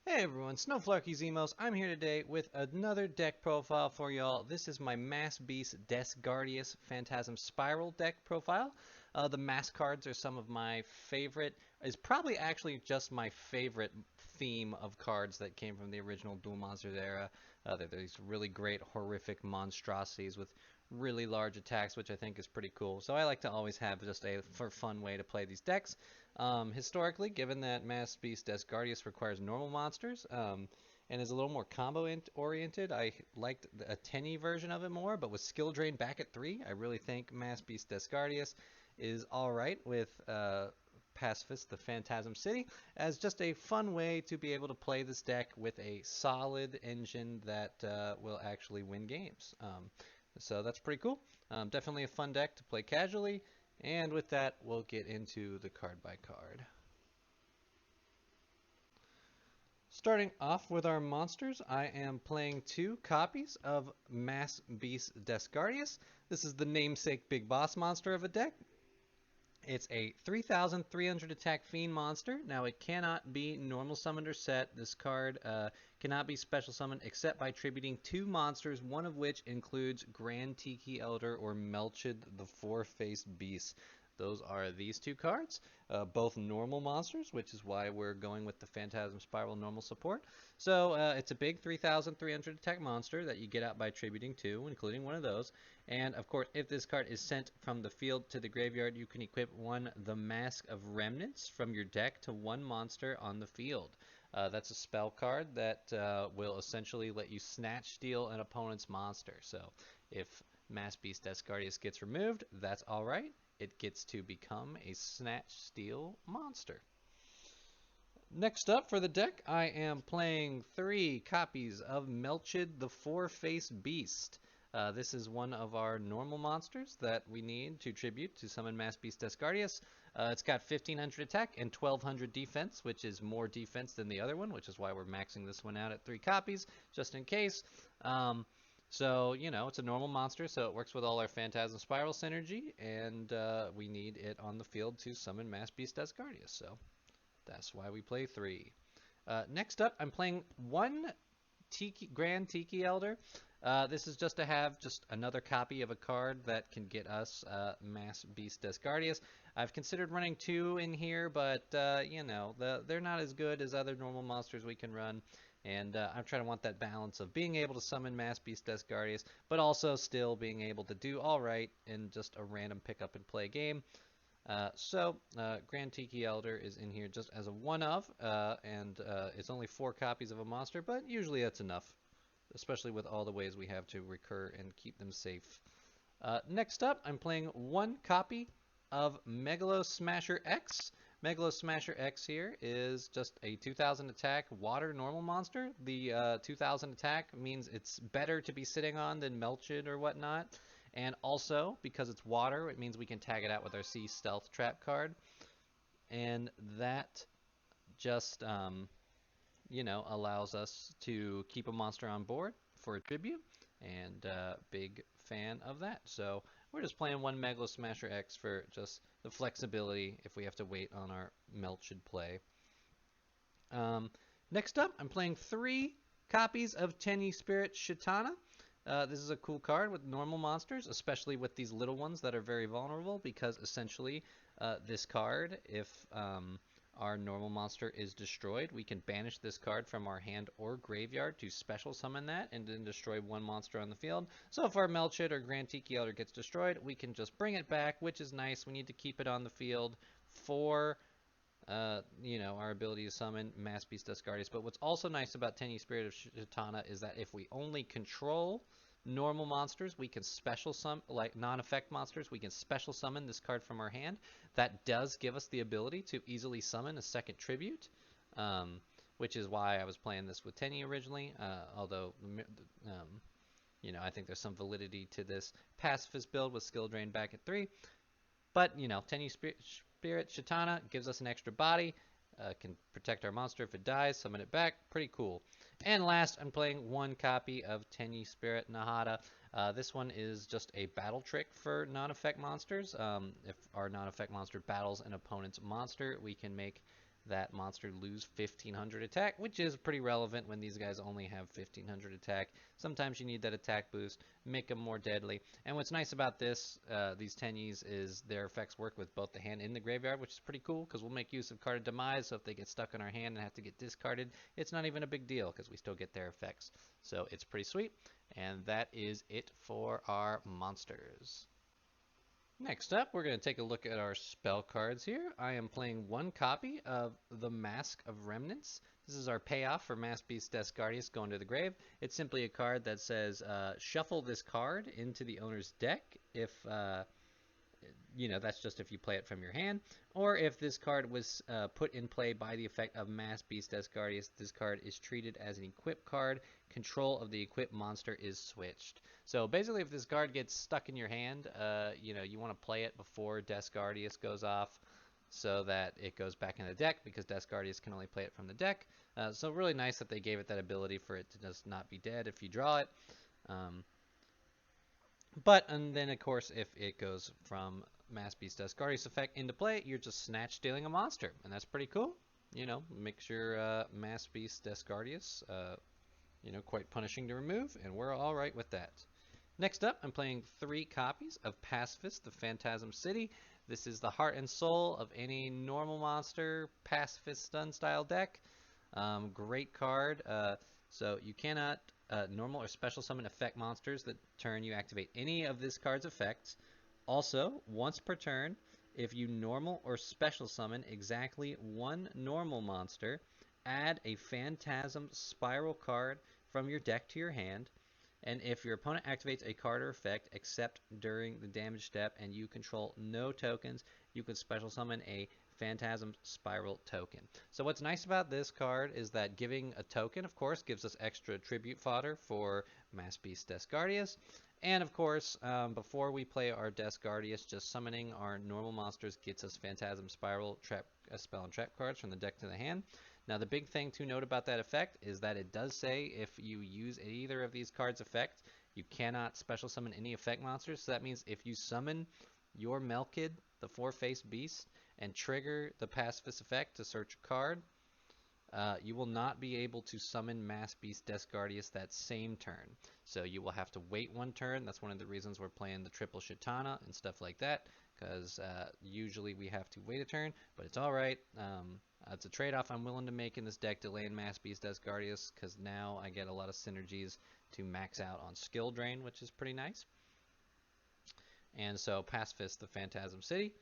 Hey everyone, Snowflarky's Emos. I'm here today with another deck profile for y'all. This is my Mass Beast Gardius Phantasm Spiral deck profile. The mass cards are some of my favorite, is probably actually just my favorite theme of cards that came from the original Duel Monsters era. They're these really great, horrific monstrosities with really large attacks, which I think is pretty cool. So I like to always have just a fun way to play these decks. Historically, given that Mass Beast Gardius requires normal monsters and is a little more combo oriented, I liked a 10-y version of it more, but with skill drain back at 3, I really think Mass Beast Gardius is alright with Pacifist, the Phantasm City, as just a fun way to be able to play this deck with a solid engine that will actually win games. So that's pretty cool. Definitely a fun deck to play casually. And with that, we'll get into the card by card. Starting off with our monsters, I am playing 2 copies of Mass Beast Gardius. This is the namesake Big Boss monster of a deck. It's a 3,300 attack Fiend monster. Now it cannot be normal summoned or set. This card cannot be special summoned except by tributing 2 monsters, one of which includes Grand Tiki Elder or Melchid the Four-Faced Beast. Those are these 2 cards, both normal monsters, which is why we're going with the Phantasm Spiral normal support. So it's a big 3,300 attack monster that you get out by tributing 2, including one of those. And of course, if this card is sent from the field to the graveyard, you can equip the Mask of Remnants from your deck to 1 monster on the field. That's a spell card that will essentially let you snatch steal an opponent's monster. So if Mass Beast Gardius gets removed, that's alright. It gets to become a snatch steal monster. Next up for the deck, I am playing 3 copies of Melchid the Four-Faced Beast. This is one of our normal monsters that we need to tribute to summon Mass Beast Gardius. It's got 1,500 attack and 1,200 defense, which is more defense than the other one, which is why we're maxing this one out at 3 copies, just in case. So, you know, it's a normal monster, so it works with all our Phantasm Spiral synergy, and we need it on the field to summon Mass Beast Gardius, so that's why we play 3. Next up, I'm playing 1 Grand Tiki Elder. This is just to have just another copy of a card that can get us Mass Beast Gardius. I've considered running 2 in here, but, you know, they're not as good as other normal monsters we can run. And I'm trying to want that balance of being able to summon Mass Beast Gardius, but also still being able to do alright in just a random pickup and play game. So Grand Tiki Elder is in here just as a one-of, and it's only 4 copies of a monster, but usually that's enough, especially with all the ways we have to recur and keep them safe. Next up, I'm playing 1 copy of Megalo Smasher X. Megalo Smasher X here is just a 2,000 attack water normal monster. The 2,000 attack means it's better to be sitting on than Melchid or whatnot. And also, because it's water, it means we can tag it out with our Sea Stealth Trap card. And that just, you know, allows us to keep a monster on board for a tribute. And big fan of that. So we're just playing 1 Megalo Smasher X for just the flexibility if we have to wait on our Melchid play. Next up, I'm playing 3 copies of Tenyi Spirit Shitana. This is a cool card with normal monsters, especially with these little ones that are very vulnerable, because essentially this card, if our normal monster is destroyed, we can banish this card from our hand or graveyard to special summon that and then destroy 1 monster on the field. So if our Melchid or Grand Tiki Elder gets destroyed, we can just bring it back, which is nice. We need to keep it on the field for you know, our ability to summon Mass Beast Gardius. But what's also nice about Tenyi Spirit of Shitana is that if we only control normal monsters, we can special summon, like non-effect monsters, we can special summon this card from our hand. That does give us the ability to easily summon a second tribute, which is why I was playing this with Tenyi originally, although, you know, I think there's some validity to this pacifist build with skill drain back at 3. But, you know, Tenyi Spirit Shitana gives us an extra body, can protect our monster if it dies, summon it back, pretty cool. And last, I'm playing 1 copy of Tenyi Spirit Nahata. This one is just a battle trick for non-effect monsters. If our non-effect monster battles an opponent's monster, we can make that monster lose 1500 attack, which is pretty relevant when these guys only have 1500 attack. Sometimes you need that attack boost, make them more deadly. And what's nice about these Tenyis, is their effects work with both the hand and the graveyard, which is pretty cool because we'll make use of Card of Demise, so if they get stuck in our hand and have to get discarded, it's not even a big deal because we still get their effects. So it's pretty sweet, and that is it for our monsters. Next up, we're going to take a look at our spell cards here. I am playing one copy of the Mask of Remnants. This is our payoff for Mass Beast Guardius going to the grave. It's simply a card that says, shuffle this card into the owner's deck if, that's just if you play it from your hand, or if this card was put in play by the effect of Mass Beast Guardius, this card is treated as an equip card. Control of the equipped monster is switched. So basically, if this card gets stuck in your hand, you want to play it before Guardius goes off, so that it goes back in the deck, because Guardius can only play it from the deck. So really nice that they gave it that ability for it to just not be dead if you draw it. And then of course, if it goes from Mass Beast Guardius effect into play, you're just snatch stealing a monster, and that's pretty cool. Makes your Mass Beast Guardius, quite punishing to remove, and we're all right with that. Next up, I'm playing 3 copies of Pacifist, the Phantasm City. This is the heart and soul of any normal monster Pacifist stun style deck. Great card. So you cannot normal or special summon effect monsters that turn you activate any of this card's effects. Also, once per turn, if you normal or special summon exactly one normal monster, add a Phantasm Spiral card from your deck to your hand. And if your opponent activates a card or effect except during the damage step and you control no tokens, you can special summon a Phantasm Spiral token. So what's nice about this card is that giving a token, of course, gives us extra tribute fodder for Mass Beast Guardius. And of course, before we play our Guardius, just summoning our normal monsters gets us Phantasm Spiral spell and trap cards from the deck to the hand. Now the big thing to note about that effect is that it does say if you use either of these cards' effect, you cannot special summon any effect monsters. So that means if you summon your Melkid, the 4-faced beast, and trigger the pacifist effect to search a card, you will not be able to summon Mass Beast Guardius that same turn. So you will have to wait one turn. That's one of the reasons we're playing the triple Shatana and stuff like that, because usually we have to wait a turn, but it's alright. It's a trade-off I'm willing to make in this deck, delaying Mass Beast Guardius, because now I get a lot of synergies to max out on skill drain, which is pretty nice. And so Pacifist, the Phantasm City,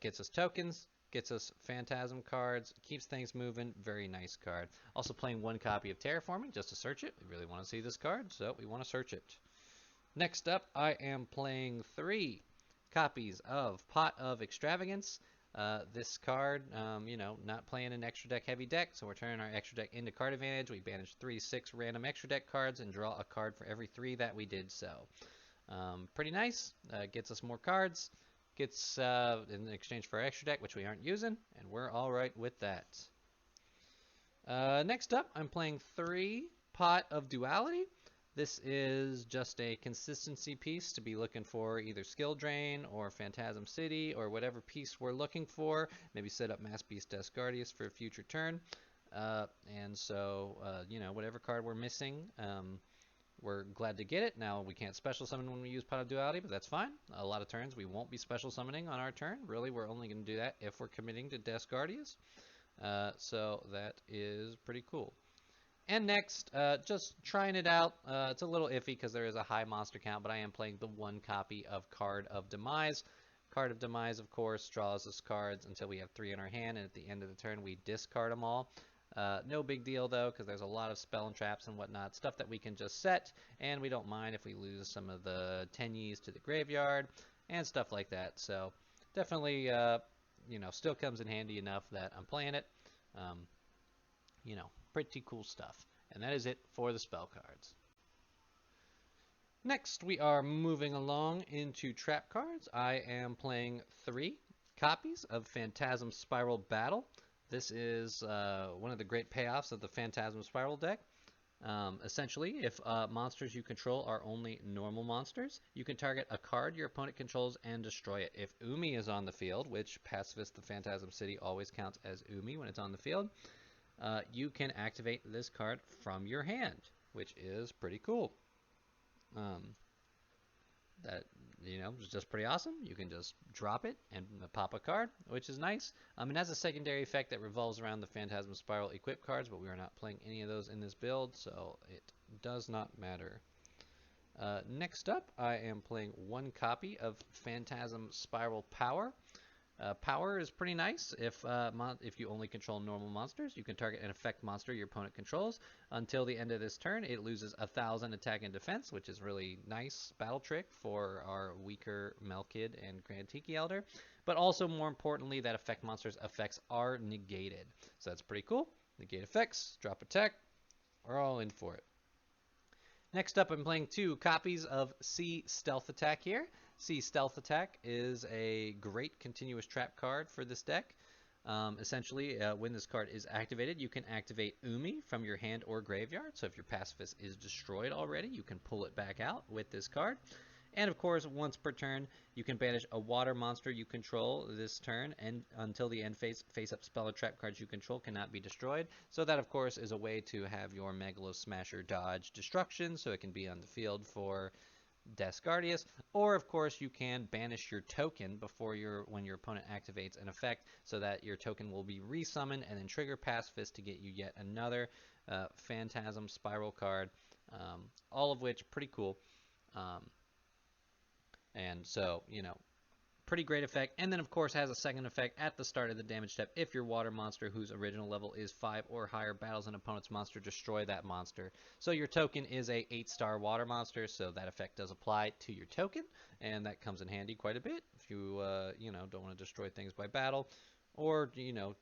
gets us tokens, gets us Phantasm cards, keeps things moving. Very nice card. Also playing 1 copy of Terraforming just to search it. We really want to see this card, so we want to search it. Next up, I am playing 3 copies of Pot of Extravagance. This card, not playing an extra deck heavy deck, so we're turning our extra deck into card advantage. We banish 6 random extra deck cards and draw a card for every 3 that we did so. Pretty nice. Gets us more cards. Gets in exchange for our extra deck, which we aren't using, and we're all right with that. Next up, I'm playing 3 Pot of Duality. This is just a consistency piece to be looking for either Skill Drain or Phantasm City or whatever piece we're looking for. Maybe set up Mass Beast Guardius for a future turn. And so, whatever card we're missing, we're glad to get it. Now, we can't special summon when we use Pot of Duality, but that's fine. A lot of turns we won't be special summoning on our turn. Really, we're only going to do that if we're committing to Guardius. So that is pretty cool. And next, just trying it out. It's a little iffy because there is a high monster count, but I am playing the 1 copy of Card of Demise. Card of Demise, of course, draws us cards until we have 3 in our hand, and at the end of the turn, we discard them all. No big deal, though, because there's a lot of spell and traps and whatnot, stuff that we can just set, and we don't mind if we lose some of the Tenyis to the graveyard and stuff like that. So definitely, still comes in handy enough that I'm playing it. Pretty cool stuff. And that is it for the spell cards. Next, we are moving along into trap cards. I am playing 3 copies of Phantasm Spiral Battle. This is one of the great payoffs of the Phantasm Spiral deck. Essentially, if monsters you control are only normal monsters, you can target a card your opponent controls and destroy it. If Umi is on the field, which Pacifist the Phantasm City always counts as Umi when it's on the field, you can activate this card from your hand, which is pretty cool. Um, that is just pretty awesome. You can just drop it and pop a card, which is nice. It has a secondary effect that revolves around the Phantasm Spiral equip cards, but we are not playing any of those in this build, so it does not matter. Next up, I am playing one copy of Phantasm Spiral Power. Power is pretty nice. If you only control normal monsters, you can target an effect monster your opponent controls. Until the end of this turn, it loses 1,000 attack and defense, which is really nice battle trick for our weaker Melkid and Grand Tiki Elder. But also, more importantly, that effect monster's effects are negated. So that's pretty cool. Negate effects, drop attack, we're all in for it. Next up, I'm playing two copies of Sea Stealth Attack here. Sea Stealth Attack is a great continuous trap card for this deck. Essentially, when this card is activated, you can activate Umi from your hand or graveyard. So if your Pacifist is destroyed already, you can pull it back out with this card. And of course, once per turn, you can banish a water monster you control this turn, and until the end phase, face-up spell or trap cards you control cannot be destroyed. So that, of course, is a way to have your Megalos Smasher dodge destruction, so it can be on the field for Gardius. Or, of course, you can banish your token when your opponent activates an effect, so that your token will be resummoned and then trigger Pacifist to get you yet another Phantasm Spiral card. All of which pretty cool. And so, pretty great effect. And then, of course, has a second effect at the start of the damage step. If your water monster, whose original level is 5 or higher, battles an opponent's monster, destroy that monster. So your token is a 8-star water monster, so that effect does apply to your token, and that comes in handy quite a bit if you, don't want to destroy things by battle, or,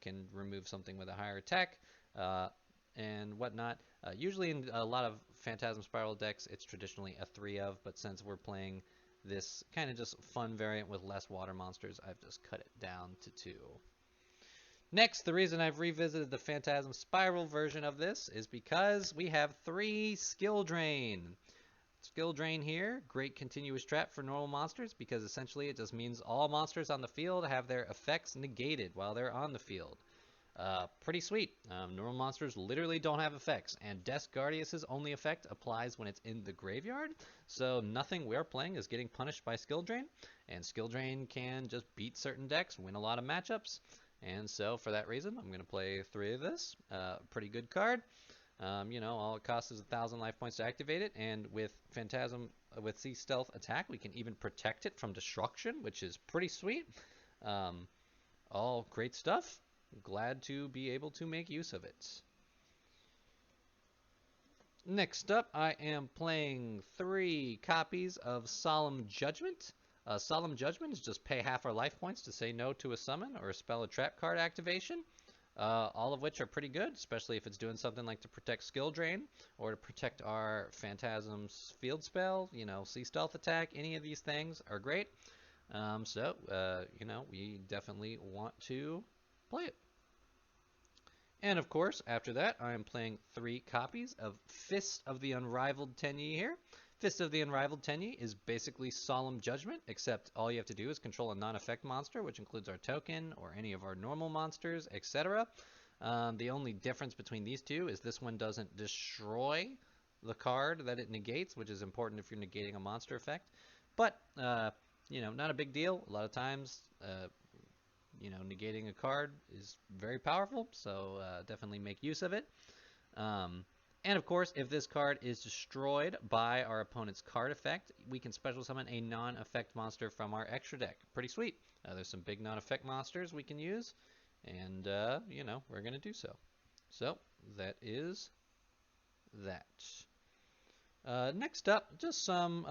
can remove something with a higher attack. And whatnot. Usually in a lot of Phantasm Spiral decks, it's traditionally a 3 of, but since we're playing this kind of just fun variant with less water monsters, I've just cut it down to 2. Next, the reason I've revisited the Phantasm Spiral version of this is because we have 3 Skill Drain. Skill Drain here, great continuous trap for normal monsters, because essentially it just means all monsters on the field have their effects negated while they're on the field. Pretty sweet. Normal monsters literally don't have effects, and Gardius' only effect applies when it's in the graveyard, so nothing we're playing is getting punished by Skill Drain, and Skill Drain can just beat certain decks, win a lot of matchups, and so for that reason, I'm going to play 3 of this. Pretty good card. All it costs is 1,000 life points to activate it, and with Sea Stealth Attack, we can even protect it from destruction, which is pretty sweet. All great stuff. Glad to be able to make use of it. Next up, I am playing 3 copies of Solemn Judgment. Solemn Judgment is just pay half our life points to say no to a summon or a spell or trap card activation. All of which are pretty good, especially if it's doing something like to protect Skill Drain or to protect our Phantasm's field spell, Sea Stealth Attack. Any of these things are great. We definitely want to play it. And of course, after that, I am playing 3 copies of Fist of the Unrivaled Tenyi here. Fist of the Unrivaled Tenyi is basically Solemn Judgment, except all you have to do is control a non-effect monster, which includes our token or any of our normal monsters, etc. The only difference between these two is this one doesn't destroy the card that it negates, which is important if you're negating a monster effect. But, not a big deal. A lot of times, negating a card is very powerful, so definitely make use of it. And of course, if this card is destroyed by our opponent's card effect, we can special summon a non-effect monster from our extra deck. Pretty sweet. There's some big non-effect monsters we can use, and, we're going to do so. So, that is that. Next up, just some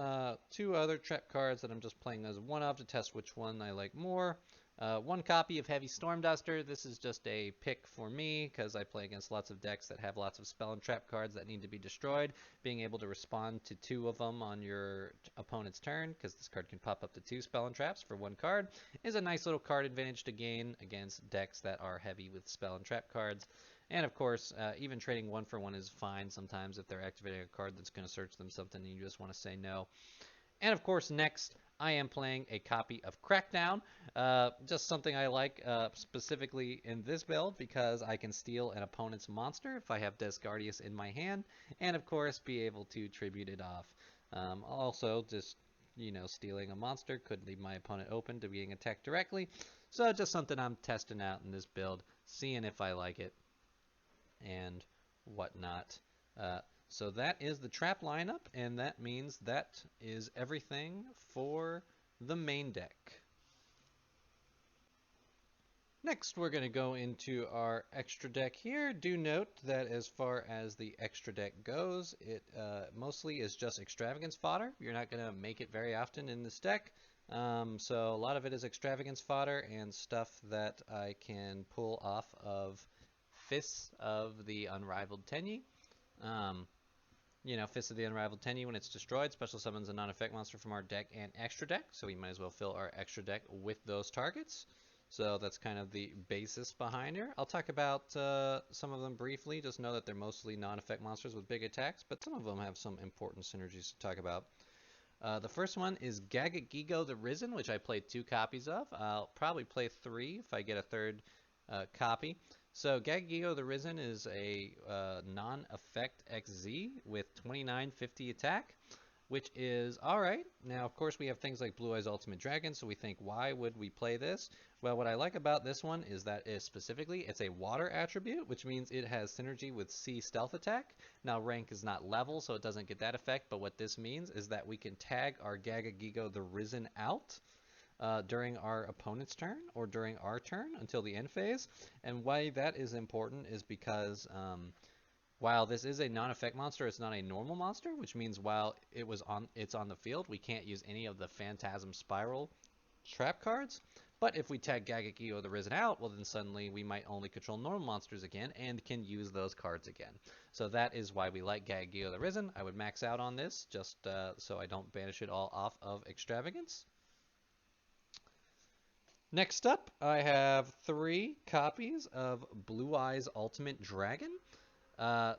2 other trap cards that I'm just playing as one of to test which one I like more. 1 copy of Heavy Stormduster. This is just a pick for me because I play against lots of decks that have lots of spell and trap cards that need to be destroyed. Being able to respond to 2 of them on your opponent's turn, because this card can pop up to 2 spell and traps for 1 card, is a nice little card advantage to gain against decks that are heavy with spell and trap cards. And of course, even trading one for one is fine sometimes if they're activating a card that's going to search them something and you just want to say no. And of course, next, I am playing a copy of Crackdown. Just something I like specifically in this build because I can steal an opponent's monster if I have Gardius in my hand, and of course, be able to tribute it off. Also, just stealing a monster could leave my opponent open to being attacked directly. So just something I'm testing out in this build, seeing if I like it and whatnot. Uh, so that is the trap lineup, and that means that is everything for the main deck. Next, we're going to go into our extra deck here. Do note that as far as the extra deck goes, it mostly is just extravagance fodder. You're not going to make it very often in this deck. So a lot of it is extravagance fodder and stuff that I can pull off of Fists of the Unrivaled Tenyi. Fist of the Unrivaled Tenyi, when it's destroyed, special summons a non-effect monster from our deck and extra deck, so we might as well fill our extra deck with those targets. So that's kind of the basis behind here. I'll talk about some of them briefly. Just know that they're mostly non-effect monsters with big attacks, but some of them have some important synergies to talk about. The first one is Gagagigo the Risen, which I played 2 copies of. I'll probably play 3 if I get a third copy. So Gagagigo the Risen is a non-effect XZ with 2950 attack, which is alright. Now, of course, we have things like Blue Eyes Ultimate Dragon, so we think, why would we play this? Well, what I like about this one is that it's a water attribute, which means it has synergy with Sea Stealth Attack. Now, rank is not level, so it doesn't get that effect, but what this means is that we can tag our Gagagigo the Risen out during our opponent's turn or during our turn until the end phase. And why that is important is because while this is a non-effect monster, it's not a normal monster, which means while it's on the field, we can't use any of the Phantasm Spiral trap cards. But if we tag Gagagigo the Risen out, well then suddenly we might only control normal monsters again and can use those cards again. So that is why we like Gagagigo the Risen. I would max out on this just so I don't banish it all off of Extravagance. Next up, I have 3 copies of Blue Eyes Ultimate Dragon.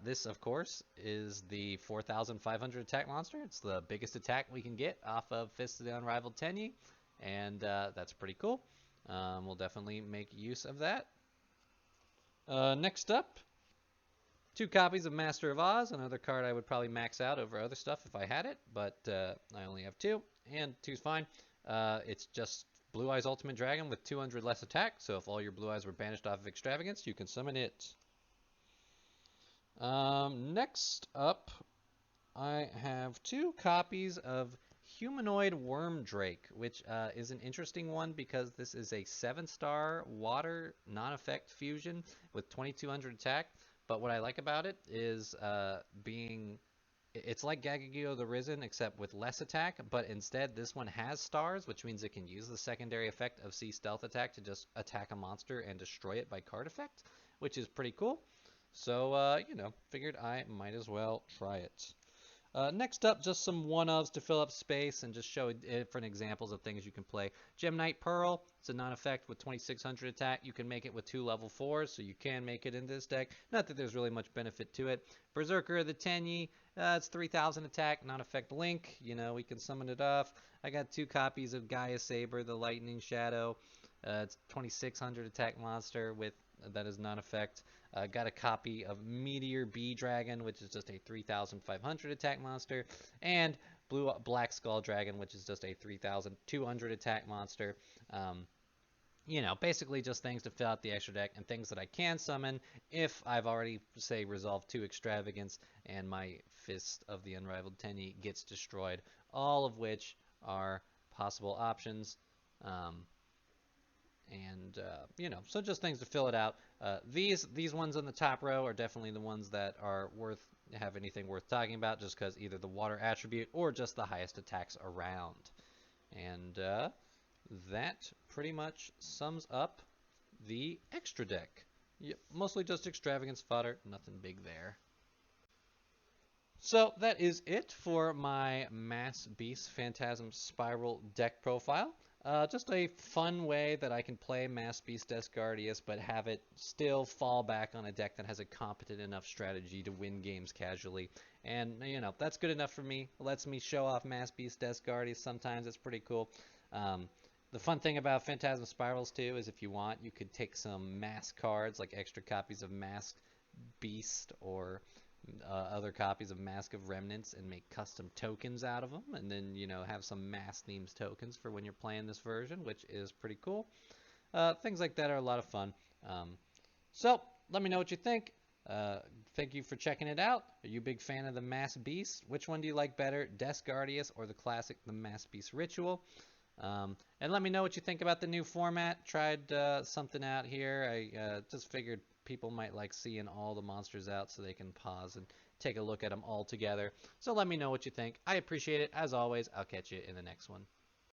This, of course, is the 4,500 attack monster. It's the biggest attack we can get off of Fist of the Unrivaled Tenyi, and that's pretty cool. We'll definitely make use of that. Next up, 2 copies of Master of Oz, another card I would probably max out over other stuff if I had it, but I only have 2, and 2's fine. It's just Blue Eyes Ultimate Dragon with 200 less attack, so if all your Blue Eyes were banished off of Extravagance, you can summon it. Next up, I have 2 copies of Humanoid Worm Drake, which is an interesting one because this is a 7-star water non-effect fusion with 2200 attack. But what I like about it is it's like Gagagigo the Risen, except with less attack, but instead this one has stars, which means it can use the secondary effect of Sea Stealth Attack to just attack a monster and destroy it by card effect, which is pretty cool. So, figured I might as well try it. Next up, just some one-ofs to fill up space and just show different examples of things you can play. Gem Knight Pearl, it's a non-effect with 2600 attack. You can make it with 2 level 4s, so you can make it in this deck. Not that there's really much benefit to it. Berserker of the Tenyi, it's 3000 attack, non-effect Link. We can summon it off. I got 2 copies of Gaia Saber, the Lightning Shadow. It's 2600 attack monster with that is non-effect. Got a copy of Meteor Bee Dragon, which is just a 3,500 attack monster, and Black Skull Dragon, which is just a 3,200 attack monster. Basically just things to fill out the extra deck and things that I can summon if I've already, say, resolved 2 Extravagance and my Fist of the Unrivaled Tenyi gets destroyed, all of which are possible options. So just things to fill it out. These ones on the top row are definitely the ones that are have anything worth talking about, just because either the water attribute or just the highest attacks around. And that pretty much sums up the extra deck. Yep, mostly just extravagance fodder, nothing big there. So that is it for my Mass Beast Phantasm Spiral deck profile. Just a fun way that I can play Mass Beast Guardius, but have it still fall back on a deck that has a competent enough strategy to win games casually. And, that's good enough for me. It lets me show off Mass Beast Guardius sometimes. It's pretty cool. Um, the fun thing about Phantasm Spirals, too, is if you want, you could take some mask cards, like extra copies of Mask Beast or other copies of Mask of Remnants and make custom tokens out of them, and then have some mass themes tokens for when you're playing this version, which is pretty cool. Things like that are a lot of fun. Um, so let me know what you think. Uh, Thank you for checking it out. Are you a big fan of the Mass Beast? Which one do you like better, Guardius or the classic, the Mass Beast Ritual? And let me know what you think about the new format. Tried something out here. I just figured people might like seeing all the monsters out so they can pause and take a look at them all together. So let me know what you think. I appreciate it. As always, I'll catch you in the next one.